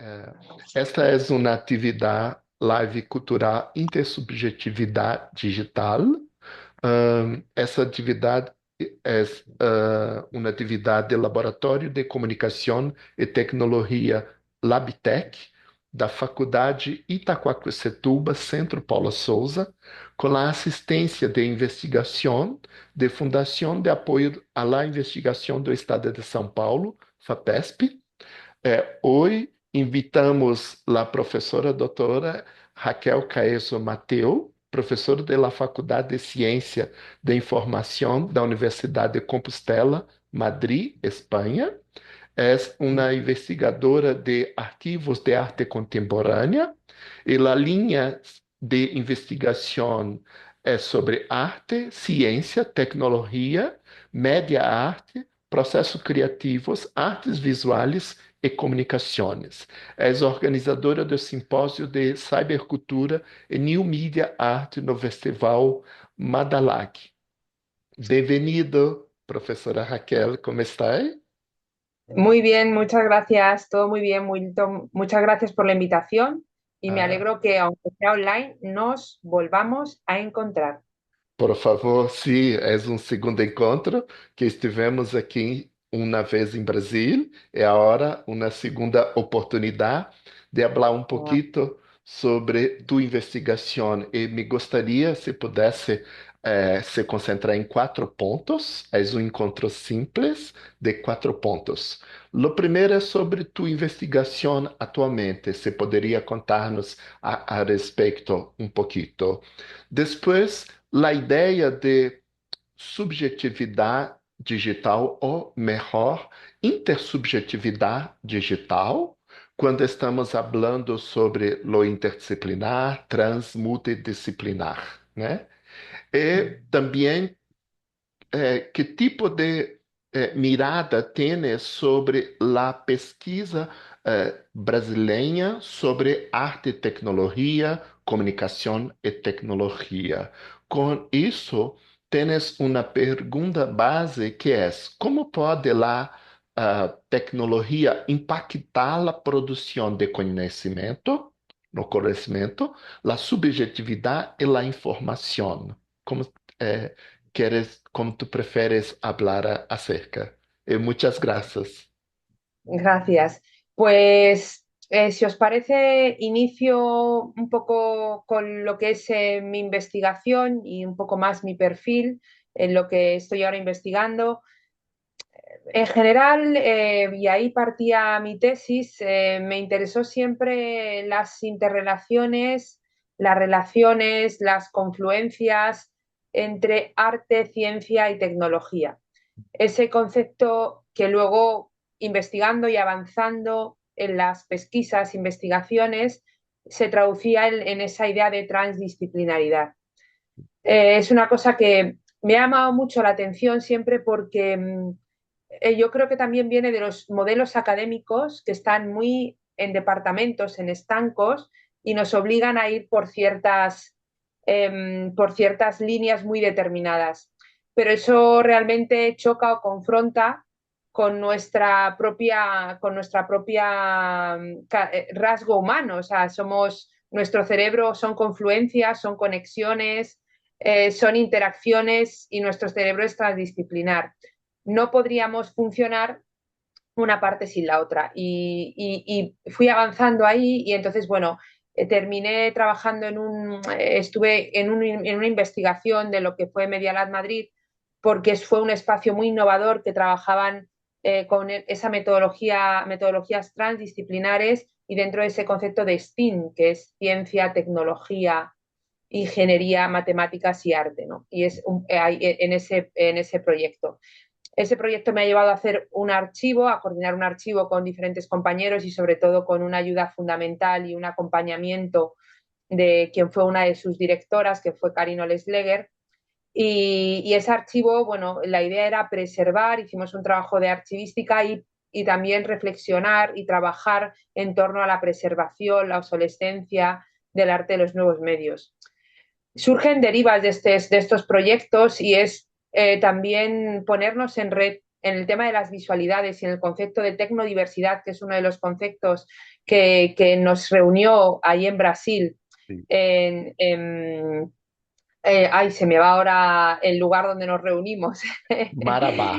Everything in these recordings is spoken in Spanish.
É, esta é uma atividade live cultural intersubjetividade digital. Essa atividade é uma atividade de Laboratório de Comunicação e Tecnologia Labtec da Faculdade Itaquaquecetuba, Centro Paula Souza, com a assistência de investigação de Fundação de Apoio à Investigação do Estado de São Paulo, FAPESP. Hoje invitamos a professora doutora Raquel Caeso Mateu, professora da Faculdade de Ciência de Informação da Universidade de Compostela, Madrid, Espanha. É uma investigadora de arquivos de arte contemporânea e a linha de investigação é sobre arte, ciência, tecnologia, média arte, processos criativos, artes visuais e comunicações. É organizadora do simpósio de cybercultura e new media art no Festival Madalag. Bem-vindo, professora Raquel, como está? Muy bien, muchas gracias, todo muy bien, muchas gracias por la invitación y me Ah, alegro que, aunque sea online, nos volvamos a encontrar. por favor, sim, é um segundo encontro que estivemos aqui uma vez em Brasília e agora uma segunda oportunidade de falar um pouquinho sobre tua investigação e me gostaria se pudesse se concentrar em quatro pontos. É um encontro simples de quatro pontos. O primeiro é sobre tua investigação atualmente. Se poderia contar-nos a respeito um pouquinho. Depois a ideia de subjetividade digital, ou melhor, intersubjetividade digital, quando estamos falando sobre lo interdisciplinar, transmultidisciplinar, né? E também que tipo de mirada tem sobre a pesquisa brasileira sobre arte e tecnologia, comunicação e tecnologia. Com isso, tens uma pergunta base que é: como pode a tecnologia impactar a produção de conhecimento, no conhecimento, a subjetividade e a informação? Como eh, como tú prefieres hablar acerca. Muchas gracias. Gracias. Pues, si os parece, inicio un poco con lo que es mi investigación y un poco más mi perfil en lo que estoy ahora investigando. En general, y ahí partía mi tesis, me interesó siempre las interrelaciones, las relaciones, las confluencias entre arte, ciencia y tecnología. Ese concepto que luego, investigando y avanzando en las pesquisas, investigaciones, se traducía en esa idea de transdisciplinaridad. Es una cosa que me ha llamado mucho la atención siempre porque yo creo que también viene de los modelos académicos que están muy en departamentos, en estancos, y nos obligan a ir por ciertas líneas muy determinadas. Pero eso realmente choca o confronta con nuestra propia rasgo humano. O sea, nuestro cerebro son confluencias, son conexiones, son interacciones y nuestro cerebro es transdisciplinar. No podríamos funcionar una parte sin la otra. Y fui avanzando ahí y entonces, bueno, terminé trabajando estuve en una investigación de lo que fue Media Lab Madrid, porque fue un espacio muy innovador que trabajaban con esa metodologías transdisciplinares y dentro de ese concepto de STEAM, que es ciencia, tecnología, ingeniería, matemáticas y arte, ¿no? Y en ese proyecto. Ese proyecto me ha llevado a hacer un archivo, a coordinar un archivo con diferentes compañeros y sobre todo con una ayuda fundamental y un acompañamiento de quien fue una de sus directoras, que fue Karina Lesleger. Y ese archivo, bueno, la idea era preservar, hicimos un trabajo de archivística y también reflexionar y trabajar en torno a la preservación, la obsolescencia del arte de los nuevos medios. Surgen derivas de estos proyectos y es también ponernos en red en el tema de las visualidades y en el concepto de tecnodiversidad, que es uno de los conceptos que nos reunió ahí en Brasil, Sí. ay, se me va ahora el lugar donde nos reunimos. Marabá,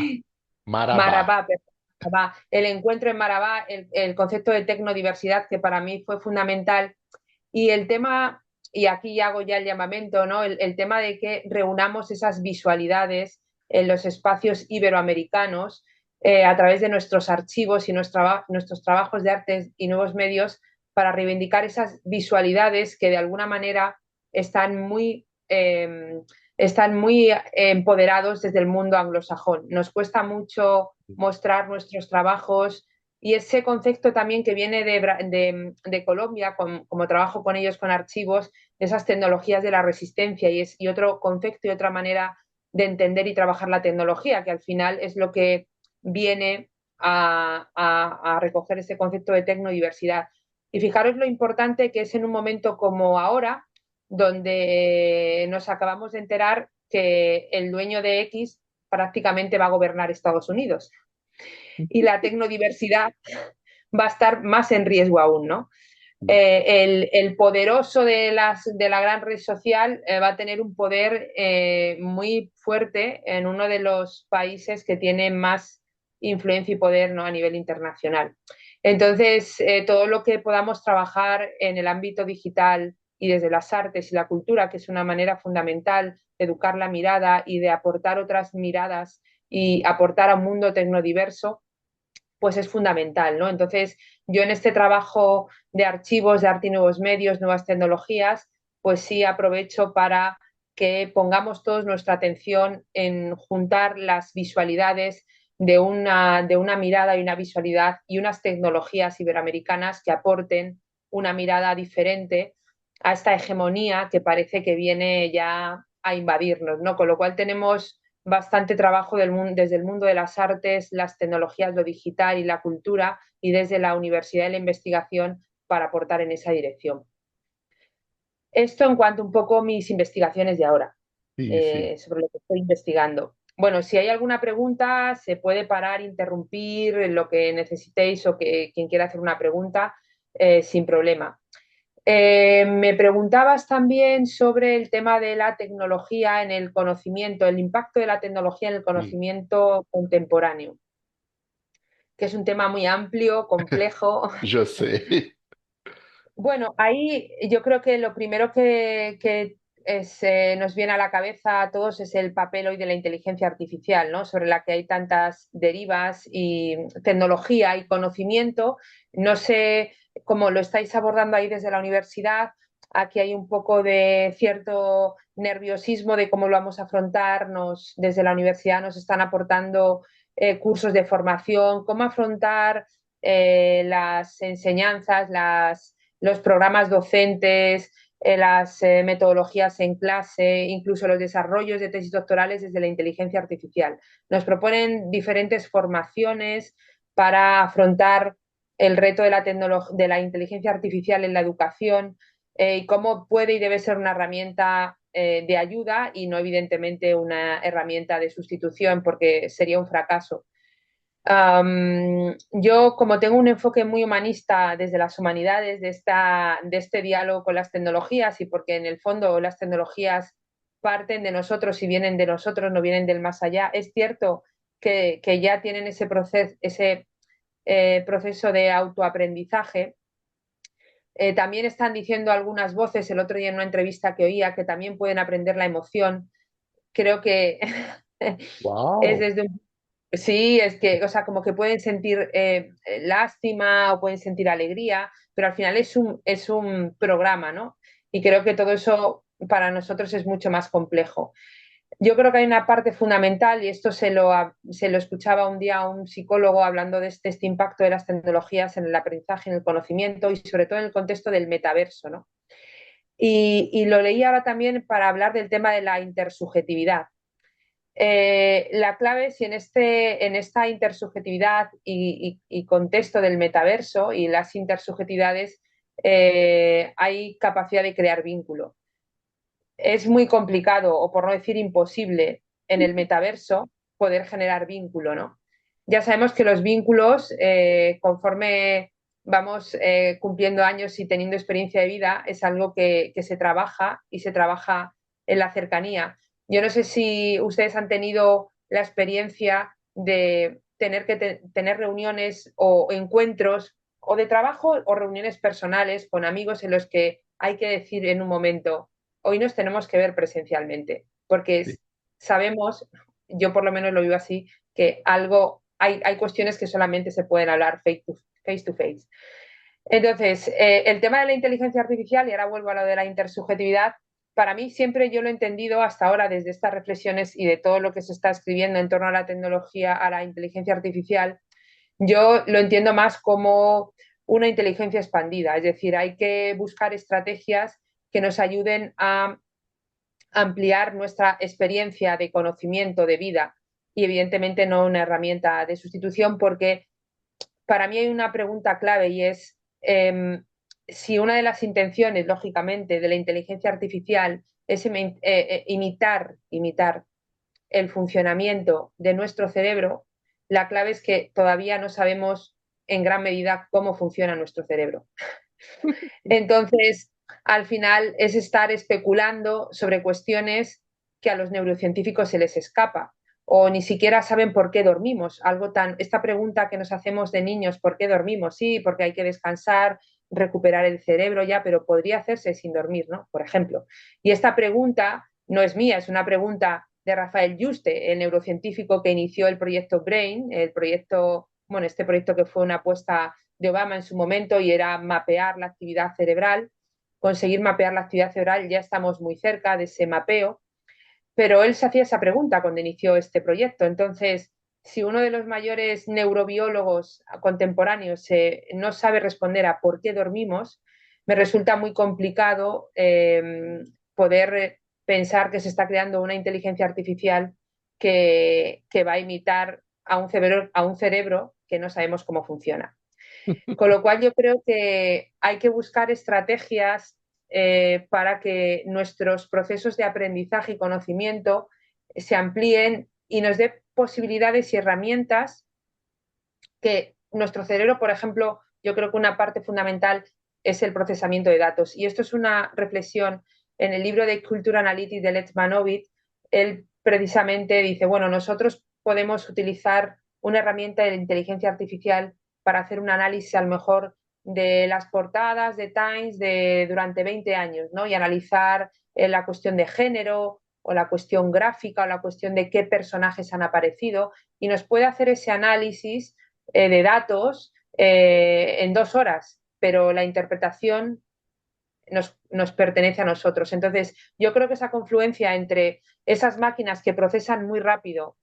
Marabá. Marabá, perdón, Marabá. El encuentro en Marabá, el concepto de tecnodiversidad que para mí fue fundamental y el tema, y aquí hago ya el llamamiento, ¿no? El tema de que reunamos esas visualidades en los espacios iberoamericanos a través de nuestros archivos y nuestros trabajos de artes y nuevos medios para reivindicar esas visualidades que de alguna manera están muy empoderados desde el mundo anglosajón. Nos cuesta mucho mostrar nuestros trabajos y ese concepto también que viene de Colombia, como trabajo con ellos con archivos, esas tecnologías de la resistencia y otro concepto y otra manera de entender y trabajar la tecnología, que al final es lo que viene a recoger ese concepto de tecnodiversidad. Y fijaros lo importante que es en un momento como ahora, donde nos acabamos de enterar que el dueño de X prácticamente va a gobernar Estados Unidos y la tecnodiversidad va a estar más en riesgo aún, ¿no? El poderoso de la gran red social va a tener un poder muy fuerte en uno de los países que tiene más influencia y poder, ¿no? A nivel internacional. Entonces, todo lo que podamos trabajar en el ámbito digital y desde las artes y la cultura, que es una manera fundamental de educar la mirada y de aportar otras miradas y aportar a un mundo tecnodiverso, pues es fundamental, ¿no? Entonces, yo en este trabajo de archivos, de arte y nuevos medios, nuevas tecnologías, pues sí aprovecho para que pongamos todos nuestra atención en juntar las visualidades de una mirada y una visualidad y unas tecnologías iberoamericanas que aporten una mirada diferente a esta hegemonía que parece que viene ya a invadirnos, ¿no? Con lo cual tenemos bastante trabajo desde el mundo de las artes, las tecnologías, lo digital y la cultura, y desde la universidad y la investigación para aportar en esa dirección. Esto en cuanto un poco a mis investigaciones de ahora, Sí, sí. sobre lo que estoy investigando. Bueno, si hay alguna pregunta, se puede parar, interrumpir lo que necesitéis o que quien quiera hacer una pregunta, sin problema. Me preguntabas también sobre el tema de la tecnología en el conocimiento, el impacto de la tecnología en el Sí. conocimiento contemporáneo, que es un tema muy amplio, complejo. Yo sé. Bueno, ahí yo creo que lo primero que nos viene a la cabeza a todos es el papel hoy de la inteligencia artificial, ¿no? Sobre la que hay tantas derivas y tecnología y conocimiento. No sé cómo lo estáis abordando ahí desde la universidad. Aquí hay un poco de cierto nerviosismo de cómo lo vamos a afrontar. Desde la universidad nos están aportando cursos de formación, cómo afrontar las enseñanzas, los programas docentes, las metodologías en clase, incluso los desarrollos de tesis doctorales desde la inteligencia artificial. Nos proponen diferentes formaciones para afrontar el reto de la inteligencia artificial en la educación y cómo puede y debe ser una herramienta de ayuda y no evidentemente una herramienta de sustitución porque sería un fracaso. Yo, como tengo un enfoque muy humanista desde las humanidades, de este diálogo con las tecnologías, y porque en el fondo las tecnologías parten de nosotros y vienen de nosotros, no vienen del más allá, es cierto que ya tienen ese proceso de autoaprendizaje. También están diciendo algunas voces, el otro día en una entrevista que oía, que también pueden aprender la emoción. Creo que es Wow. desde un Sí, es que, o sea, como que pueden sentir lástima o pueden sentir alegría, pero al final es un programa, ¿no? Y creo que todo eso para nosotros es mucho más complejo. Yo creo que hay una parte fundamental, y esto se lo escuchaba un día a un psicólogo hablando de este impacto de las tecnologías en el aprendizaje, en el conocimiento y sobre todo en el contexto del metaverso, ¿no? Y lo leí ahora también para hablar del tema de la intersubjetividad. La clave es si en esta intersubjetividad y contexto del metaverso y las intersubjetividades hay capacidad de crear vínculo. Es muy complicado, o por no decir imposible, en el metaverso poder generar vínculo, ¿no? ya sabemos que los vínculos, conforme vamos cumpliendo años y teniendo experiencia de vida, es algo que se trabaja y se trabaja en la cercanía. Yo no sé si ustedes han tenido la experiencia de tener que tener reuniones o encuentros o de trabajo o reuniones personales con amigos en los que hay que decir en un momento, hoy nos tenemos que ver presencialmente, porque Sí. sabemos, yo por lo menos lo vivo así, que hay cuestiones que solamente se pueden hablar face to face. Entonces, el tema de la inteligencia artificial, y ahora vuelvo a lo de la intersubjetividad, para mí siempre yo lo he entendido hasta ahora desde estas reflexiones y de todo lo que se está escribiendo en torno a la tecnología, a la inteligencia artificial, yo lo entiendo más como una inteligencia expandida, es decir, hay que buscar estrategias que nos ayuden a ampliar nuestra experiencia de conocimiento, de vida, y evidentemente no una herramienta de sustitución, porque para mí hay una pregunta clave y es si una de las intenciones, lógicamente, de la inteligencia artificial es imitar el funcionamiento de nuestro cerebro, la clave es que todavía no sabemos en gran medida cómo funciona nuestro cerebro. Entonces, al final es estar especulando sobre cuestiones que a los neurocientíficos se les escapa o ni siquiera saben por qué dormimos. Esta pregunta que nos hacemos de niños, ¿por qué dormimos? Sí, porque hay que descansar, recuperar el cerebro ya, pero podría hacerse sin dormir, ¿no? Por ejemplo. Y esta pregunta no es mía, es una pregunta de Rafael Yuste, el neurocientífico que inició el proyecto Brain, este proyecto que fue una apuesta de Obama en su momento y era mapear la actividad cerebral, conseguir mapear la actividad cerebral, ya estamos muy cerca de ese mapeo, pero él se hacía esa pregunta cuando inició este proyecto. Entonces, si uno de los mayores neurobiólogos contemporáneos no sabe responder a por qué dormimos, me resulta muy complicado poder pensar que se está creando una inteligencia artificial que va a imitar a un cerebro que no sabemos cómo funciona. Con lo cual yo creo que hay que buscar estrategias para que nuestros procesos de aprendizaje y conocimiento se amplíen y nos dé posibilidades y herramientas que nuestro cerebro, por ejemplo, yo creo que una parte fundamental es el procesamiento de datos. Y esto es una reflexión en el libro de Culture Analytics de Lech Manovit. Él precisamente dice, bueno, nosotros podemos utilizar una herramienta de inteligencia artificial para hacer un análisis a lo mejor de las portadas de Times durante 20 años, ¿no? Y analizar la cuestión de género o la cuestión gráfica o la cuestión de qué personajes han aparecido y nos puede hacer ese análisis de datos en 2 horas, pero la interpretación nos pertenece a nosotros. Entonces, yo creo que esa confluencia entre esas máquinas que procesan muy rápido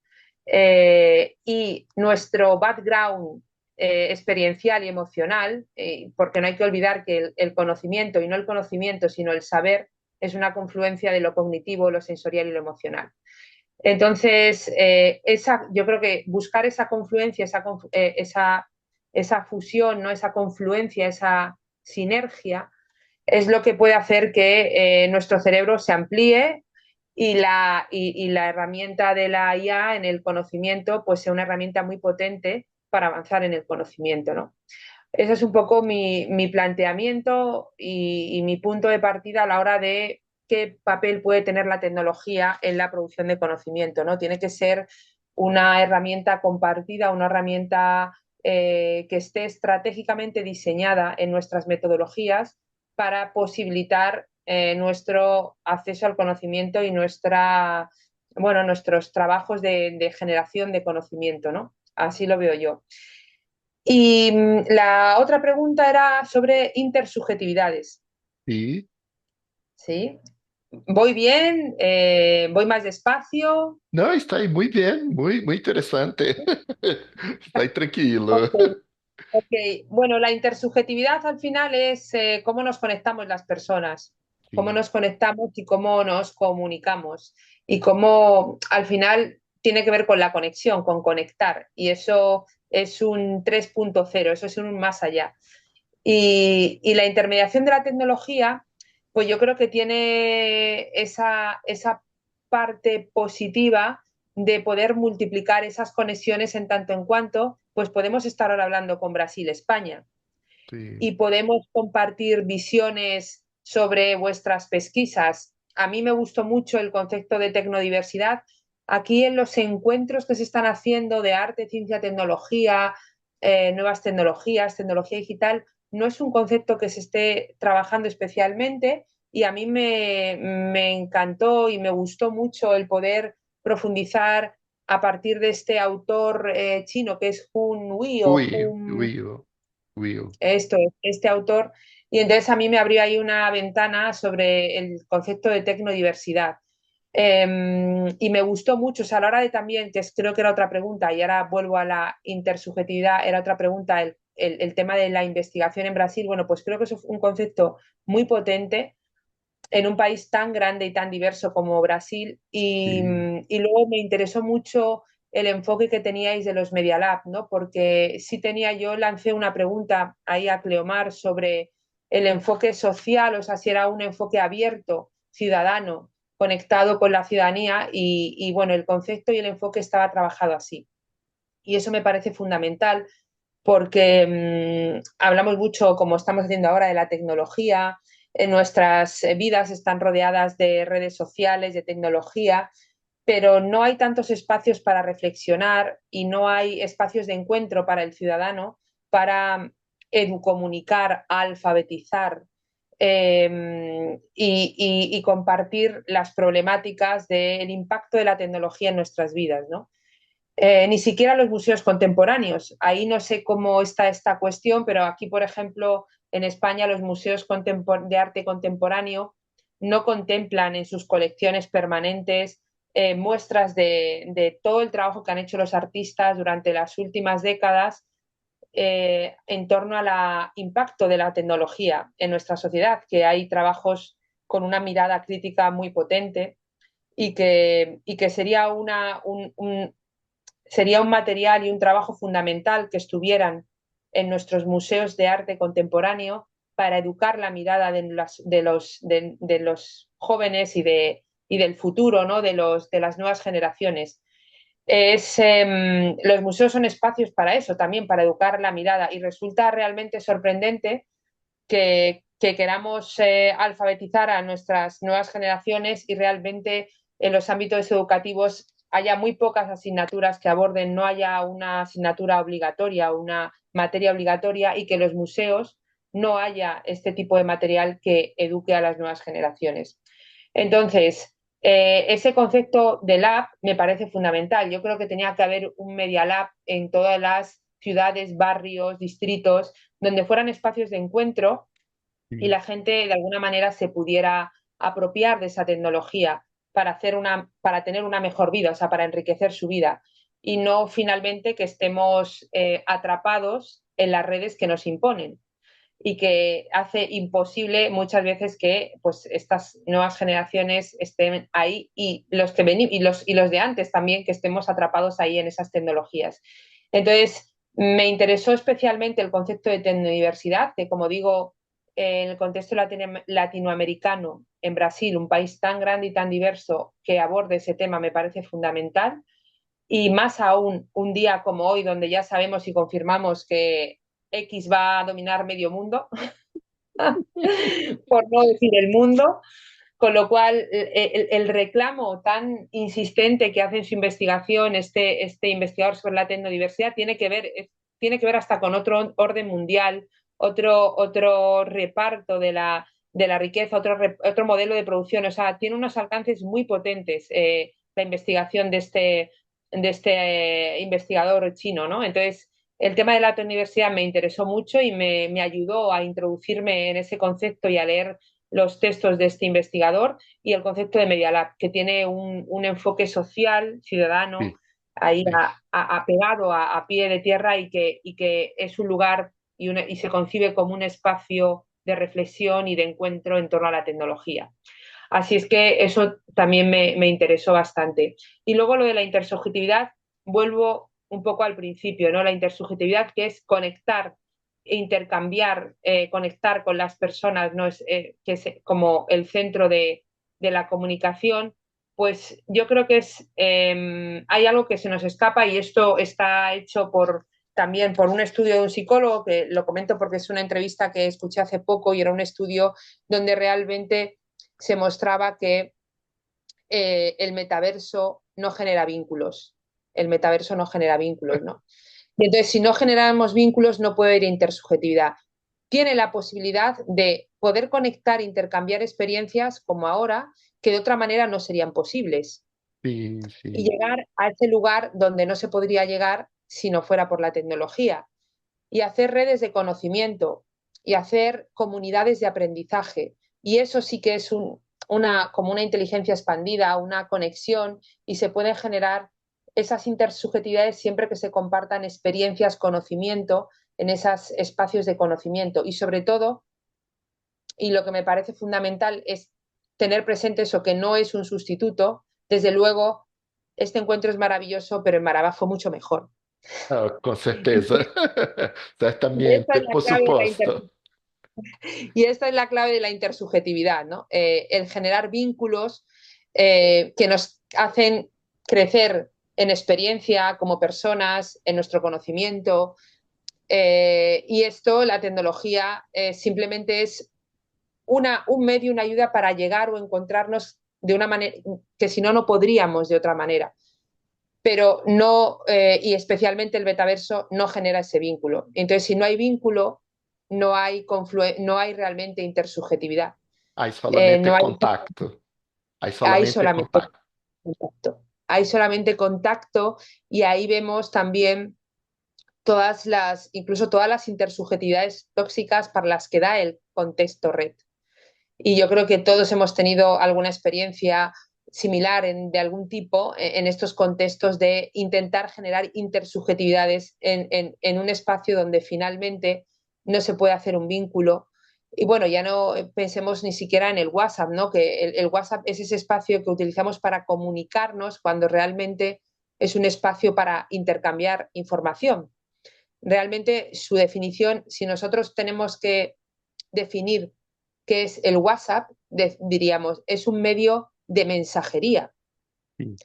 y nuestro background experiencial y emocional, porque no hay que olvidar que el conocimiento, y no el conocimiento, sino el saber, es una confluencia de lo cognitivo, lo sensorial y lo emocional. Entonces, yo creo que buscar esa confluencia, esa fusión, ¿no? Esa confluencia, esa sinergia, es lo que puede hacer que nuestro cerebro se amplíe y la herramienta de la IA en el conocimiento pues sea una herramienta muy potente para avanzar en el conocimiento, ¿no? Ese es un poco mi planteamiento y mi punto de partida a la hora de qué papel puede tener la tecnología en la producción de conocimiento, ¿no? Tiene que ser una herramienta compartida, una herramienta que esté estratégicamente diseñada en nuestras metodologías para posibilitar nuestro acceso al conocimiento y nuestros trabajos de generación de conocimiento, ¿no? Así lo veo yo. Y la otra pregunta era sobre intersubjetividades. Sí. ¿Sí? ¿Voy bien? ¿Voy más despacio? No, está ahí muy bien, muy interesante. Está ahí tranquilo. Ok, ok. Bueno, la intersubjetividad al final es cómo nos conectamos las personas, cómo Sí, nos conectamos y cómo nos comunicamos. Y cómo al final tiene que ver con la conexión, con conectar. Y eso es un 3.0, eso es un más allá. Y la intermediación de la tecnología, pues yo creo que tiene esa parte positiva de poder multiplicar esas conexiones en tanto en cuanto, pues podemos estar ahora hablando con Brasil, España, Sí, y podemos compartir visiones sobre vuestras pesquisas. A mí me gustó mucho el concepto de tecnodiversidad. Aquí en los encuentros que se están haciendo de arte, ciencia, tecnología, nuevas tecnologías, tecnología digital, no es un concepto que se esté trabajando especialmente y a mí me encantó y me gustó mucho el poder profundizar a partir de este autor chino que es Hun Hui o Hun Will, Will. esto, este autor, y entonces a mí me abrió ahí una ventana sobre el concepto de tecnodiversidad. Y me gustó mucho, o sea, a la hora de también, que creo que era otra pregunta, y ahora vuelvo a la intersubjetividad, era otra pregunta, el tema de la investigación en Brasil, bueno, pues creo que eso es un concepto muy potente en un país tan grande y tan diverso como Brasil. Sí, Y luego me interesó mucho el enfoque que teníais de los Media Lab, ¿no? Porque sí tenía, yo lancé una pregunta ahí a Cleomar sobre el enfoque social, o sea, si era un enfoque abierto, ciudadano, conectado con la ciudadanía, y bueno, el concepto y el enfoque estaba trabajado así. Y eso me parece fundamental porque hablamos mucho, como estamos haciendo ahora, de la tecnología. Nuestras vidas están rodeadas de redes sociales, de tecnología, pero no hay tantos espacios para reflexionar y no hay espacios de encuentro para el ciudadano para educomunicar, alfabetizar y compartir las problemáticas del impacto de la tecnología en nuestras vidas, ¿no? Ni siquiera los museos contemporáneos. Ahí no sé cómo está esta cuestión, pero aquí, por ejemplo, en España los museos de arte contemporáneo no contemplan en sus colecciones permanentes muestras de todo el trabajo que han hecho los artistas durante las últimas décadas en torno al impacto de la tecnología en nuestra sociedad, que hay trabajos con una mirada crítica muy potente y que sería sería un material y un trabajo fundamental que estuvieran en nuestros museos de arte contemporáneo para educar la mirada de los jóvenes y del futuro, ¿no? De las nuevas generaciones. Los museos son espacios para eso, también para educar la mirada, y resulta realmente sorprendente que queramos alfabetizar a nuestras nuevas generaciones y realmente en los ámbitos educativos haya muy pocas asignaturas que aborden, no haya una asignatura obligatoria o una materia obligatoria, y que en los museos no haya este tipo de material que eduque a las nuevas generaciones. Entonces, ese concepto de lab me parece fundamental. Yo creo que tenía que haber un Media Lab en todas las ciudades, barrios, distritos, donde fueran espacios de encuentro y sí. la gente de alguna manera se pudiera apropiar de esa tecnología para tener una mejor vida, o sea, para enriquecer su vida, y no finalmente que estemos atrapados en las redes que nos imponen y que hace imposible muchas veces que pues estas nuevas generaciones estén ahí, y los que ven y los de antes también, que estemos atrapados ahí en esas tecnologías. Entonces, me interesó especialmente el concepto de tecnodiversidad, que como digo, en el contexto latinoamericano, en Brasil, un país tan grande y tan diverso, que aborde ese tema me parece fundamental. Y más aún un día como hoy, donde ya sabemos y confirmamos que X va a dominar medio mundo, por no decir el mundo, con lo cual el reclamo tan insistente que hace en su investigación este investigador sobre la tecnodiversidad tiene que ver hasta con otro orden mundial, otro reparto de la riqueza, otro modelo de producción. O sea, tiene unos alcances muy potentes la investigación de este investigador chino, ¿no? Entonces, el tema de la tecnodiversidad me interesó mucho y me ayudó a introducirme en ese concepto y a leer los textos de este investigador, y el concepto de Media Lab, que tiene un enfoque social, ciudadano, Sí, ahí sí, pegado a pie de tierra, y que es un lugar y se concibe como un espacio de reflexión y de encuentro en torno a la tecnología. Así es que eso también me interesó bastante. Y luego lo de la intersubjetividad, vuelvo un poco al principio, ¿no? La intersubjetividad, que es conectar e intercambiar, conectar con las personas, ¿no? Que es como el centro de la comunicación, Pues yo creo que hay algo que se nos escapa y esto está hecho también por un estudio de un psicólogo, que lo comento porque es una entrevista que escuché hace poco y era un estudio donde realmente se mostraba que el metaverso no genera vínculos. El metaverso no genera vínculos, ¿no? Y entonces, si no generamos vínculos, no puede haber intersubjetividad. Tiene la posibilidad de poder conectar, intercambiar experiencias como ahora, que de otra manera no serían posibles. Sí, Y sí. llegar a ese lugar donde no se podría llegar si no fuera por la tecnología. Y hacer redes de conocimiento y hacer comunidades de aprendizaje. Y eso sí que es como una inteligencia expandida, una conexión, y se pueden generar esas intersubjetividades siempre que se compartan experiencias, conocimiento en esos espacios de conocimiento. Y sobre todo, y lo que me parece fundamental es tener presente eso, que no es un sustituto. Desde luego, este encuentro es maravilloso, pero en Marabá fue mucho mejor. Ah, com certeza. Y esta es Certamente, la por clave de supuesto. Y esta es la clave de la intersubjetividad, ¿no? El generar vínculos que nos hacen crecer en experiencia como personas, en nuestro conocimiento. Y esto, la tecnología, simplemente es un medio, una ayuda para llegar o encontrarnos de una manera que si no, no podríamos de otra manera. Pero no, y especialmente el metaverso, no genera ese vínculo. Entonces, si no hay vínculo, no hay realmente intersubjetividad. Hay solamente No hay, contacto. Hay hay solamente solamente contacto. contacto. Hay solamente contacto y ahí vemos también incluso todas las intersubjetividades tóxicas para las que da el contexto red. Y yo creo que todos hemos tenido alguna experiencia similar de algún tipo en estos contextos de intentar generar intersubjetividades en un espacio donde finalmente no se puede hacer un vínculo. Y bueno, ya no pensemos ni siquiera en el WhatsApp, ¿no? Que el WhatsApp es ese espacio que utilizamos para comunicarnos cuando realmente es un espacio para intercambiar información. Realmente su definición, si nosotros tenemos que definir qué es el WhatsApp, diríamos, es un medio de mensajería. Sí.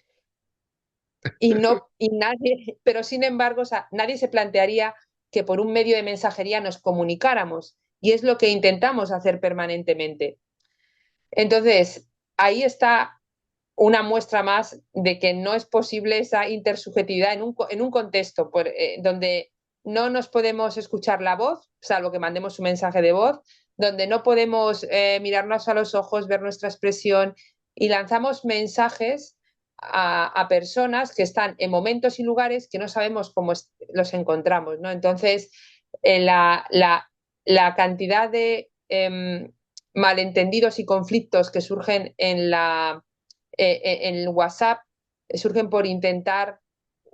Y no, y nadie, pero sin embargo, o sea, nadie se plantearía que por un medio de mensajería nos comunicáramos. Y es lo que intentamos hacer permanentemente. Entonces, ahí está una muestra más de que no es posible esa intersubjetividad en un contexto donde no nos podemos escuchar la voz, salvo que mandemos un mensaje de voz, donde no podemos mirarnos a los ojos, ver nuestra expresión y lanzamos mensajes a personas que están en momentos y lugares que no sabemos cómo los encontramos, ¿no? Entonces, la cantidad de malentendidos y conflictos que surgen en WhatsApp surgen por intentar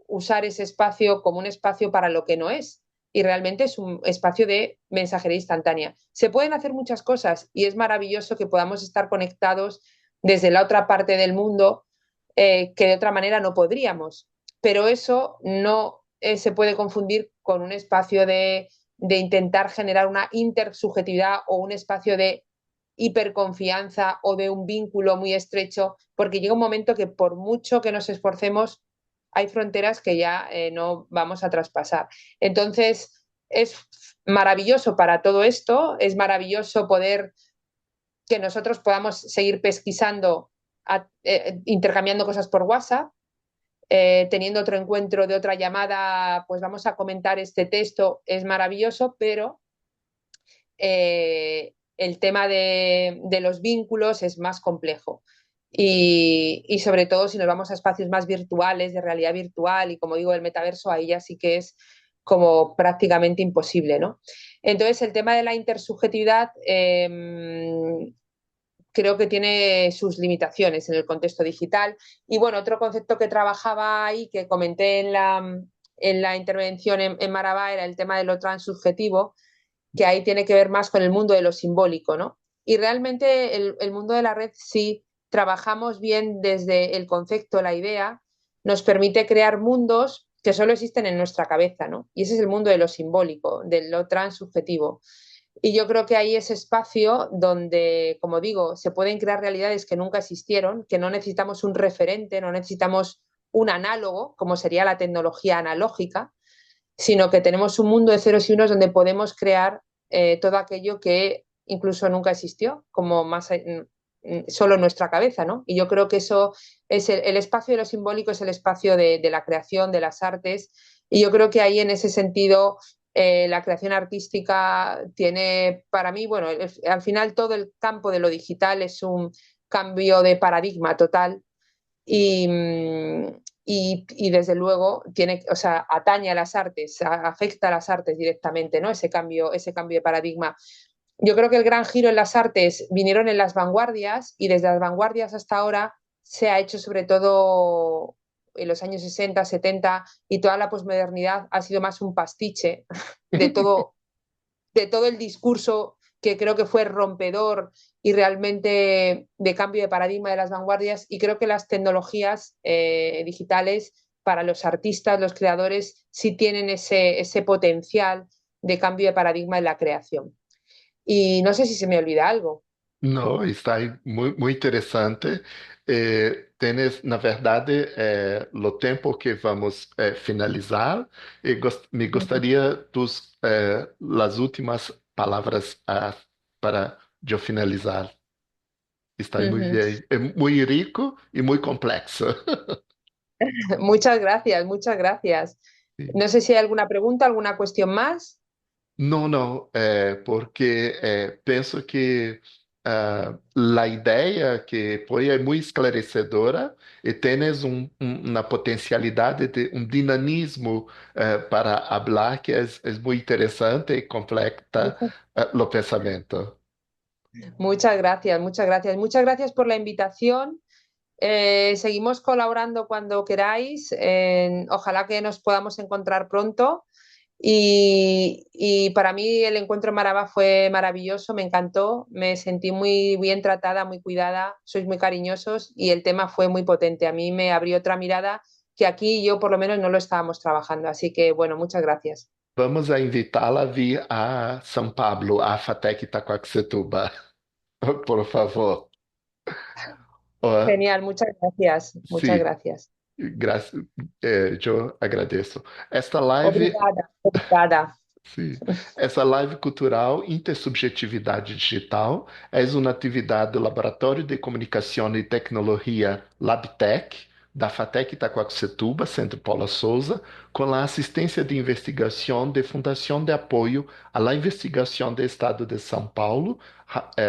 usar ese espacio como un espacio para lo que no es. Y realmente es un espacio de mensajería instantánea. Se pueden hacer muchas cosas y es maravilloso que podamos estar conectados desde la otra parte del mundo que de otra manera no podríamos. Pero eso no se puede confundir con un espacio de intentar generar una intersubjetividad o un espacio de hiperconfianza o de un vínculo muy estrecho, porque llega un momento que por mucho que nos esforcemos, hay fronteras que ya no vamos a traspasar. Entonces, es maravilloso para todo esto, es maravilloso poder que nosotros podamos seguir pesquisando, intercambiando cosas por WhatsApp, teniendo otro encuentro de otra llamada, pues vamos a comentar este texto, es maravilloso, pero el tema de los vínculos es más complejo. Y sobre todo si nos vamos a espacios más virtuales, de realidad virtual y como digo, el metaverso, ahí ya sí que es como prácticamente imposible, ¿no? Entonces, el tema de la intersubjetividad creo que tiene sus limitaciones en el contexto digital. Y bueno, otro concepto que trabajaba ahí, que comenté en la intervención en Marabá, era el tema de lo transsubjetivo, que ahí tiene que ver más con el mundo de lo simbólico, ¿no? Y realmente el mundo de la red, si trabajamos bien desde el concepto, la idea, nos permite crear mundos que solo existen en nuestra cabeza, ¿no? Y ese es el mundo de lo simbólico, de lo transsubjetivo. Y yo creo que hay ese espacio donde, como digo, se pueden crear realidades que nunca existieron, que no necesitamos un referente, no necesitamos un análogo, como sería la tecnología analógica, sino que tenemos un mundo de ceros y unos donde podemos crear todo aquello que incluso nunca existió, como más solo en nuestra cabeza, ¿no? Y yo creo que eso es el espacio de lo simbólico, es el espacio de la creación, de las artes, y yo creo que ahí en ese sentido la creación artística tiene, para mí, bueno, al final todo el campo de lo digital es un cambio de paradigma total y, y desde luego tiene, o sea, atañe a las artes, afecta a las artes directamente, ¿no? Ese cambio de paradigma. Yo creo que el gran giro en las artes vinieron en las vanguardias y desde las vanguardias hasta ahora se ha hecho sobre todo en los años 60, 70 y toda la posmodernidad ha sido más un pastiche de todo, de todo el discurso que creo que fue rompedor y realmente de cambio de paradigma de las vanguardias. Y creo que las tecnologías digitales para los artistas, los creadores, sí tienen ese potencial de cambio de paradigma en la creación. Y no sé si se me olvida algo. Não, está aí muito interessante. Tens, na verdade, o tempo que vamos finalizar. E me gostaria dos as últimas palavras para eu finalizar. Está aí muito Ujú. bem. É muito rico e muito complexo. Muchas gracias, muchas gracias. No sé si hay alguna pregunta, alguna cuestión más. Não, não, porque penso que a ideia que foi é muito esclarecedora e tens uma potencialidade de um dinamismo para falar que é muito interessante e completa Muchas, o pensamento. muchas gracias, muchas gracias. Muchas gracias por la invitación. Seguimos colaborando cuando queráis. Ojalá que nos podamos encontrar pronto. Y para mí el encuentro en Maraba fue maravilloso, me encantó, me sentí muy bien tratada, muy cuidada, sois muy cariñosos y el tema fue muy potente. A mí me abrió otra mirada que aquí yo por lo menos no lo estábamos trabajando. Así que bueno, muchas gracias. Vamos a invitá-la a vir a São Paulo, a FATEC Itaquaquecetuba, por favor. Ó, Genial, muchas gracias, muchas sim. gracias. Graças, eu agradeço. Esta live, Obrigada, obrigada. sim, essa live cultural Intersubjetividade Digital é uma atividade do Laboratório de Comunicação e Tecnologia LabTech, da FATEC Itaquaquecetuba, Centro Paula Souza, com a assistência de investigação da Fundação de Apoio à Investigação do Estado de São Paulo,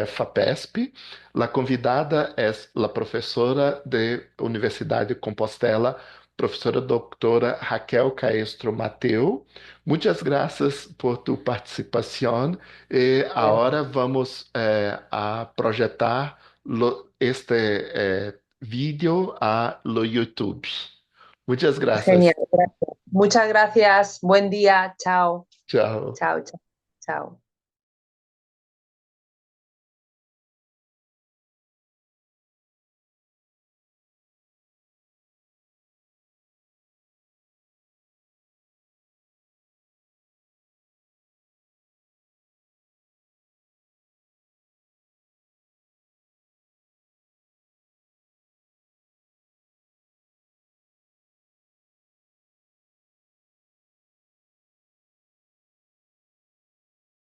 FAPESP. A convidada é a professora de Universidade de Compostela, professora doutora Raquel Caestro Mateu. Muitas graças por tu participação e agora vamos a projetar este vídeo a lo YouTube. Muitas Genial, graças. gracias. Muchas gracias, buen día, chao, Tchau. chao, chao, chao.